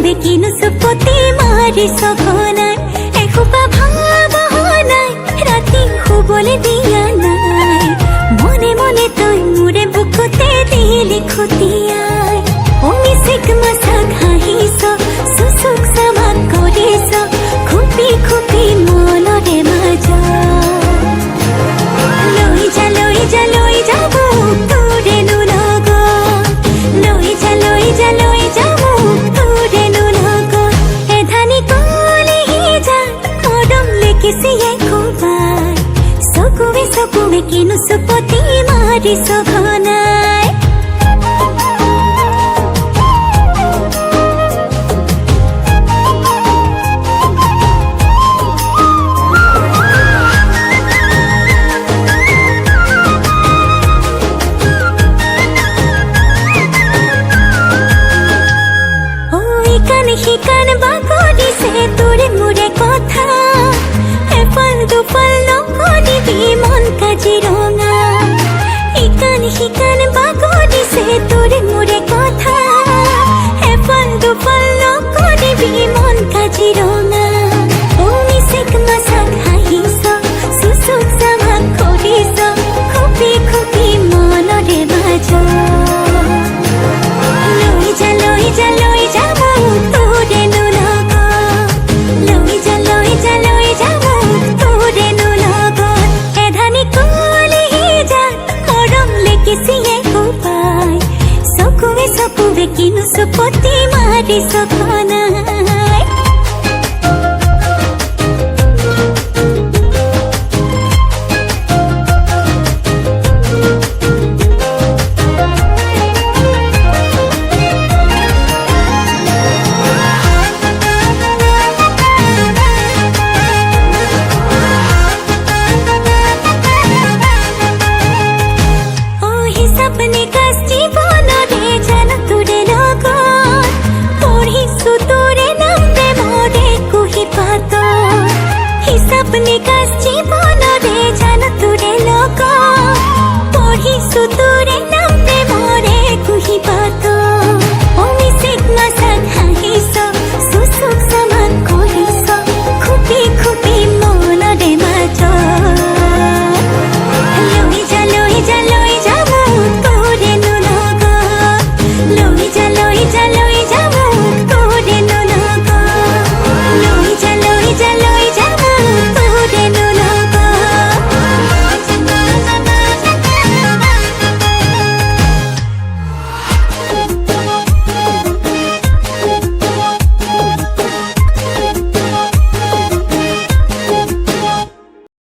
চকুৱে কিনো চুপতি মাৰিছ ঘনাই এসোপা ভাৱনাই ৰাতি শুবলৈ দিয়া নাই মনে মনে তই মোৰে বুকুতে দিলি খুটিয়াই মিচিক মাছাক হাঁহিছ চুচুক চামাক কৰিছ খুপি খুপি মনৰে মাজত লৈ যা লৈ যা লৈ যা মোক তোৰেনো লগত লৈ যা লৈ যা লৈ যা মোক তোৰেনো লগত এধানি কলিহি যা মৰম লেকিছিয়ে কোবাই চকুৱে চকুৱে কিনো চুপতি মাৰিছ ঘনাই শিকান বাগৰিছে তোৰে মোৰে কথা এফাল দুফাল নকৰিবি মন কাজিৰঙা শিকান বাগৰিছে তোৰে মোৰে কথা এফাল দুফাল নকৰিবি মন কাজিৰঙা মিচিক মাছাক হাঁহিছ চুচুক চামাক কৰিছ খুপি খুপি মনৰে মাজত লৈ যা লৈ যা লৈ যা মোক তোৰেনো লগত লৈ যা লৈ যা লৈ যা মোক তোৰেনো লগত এধানি কলিহি যা মৰম লেকিছিয়ে কোবাই চকুৱে চকুৱে কিনো চুপতি মাৰিছ ঘনাই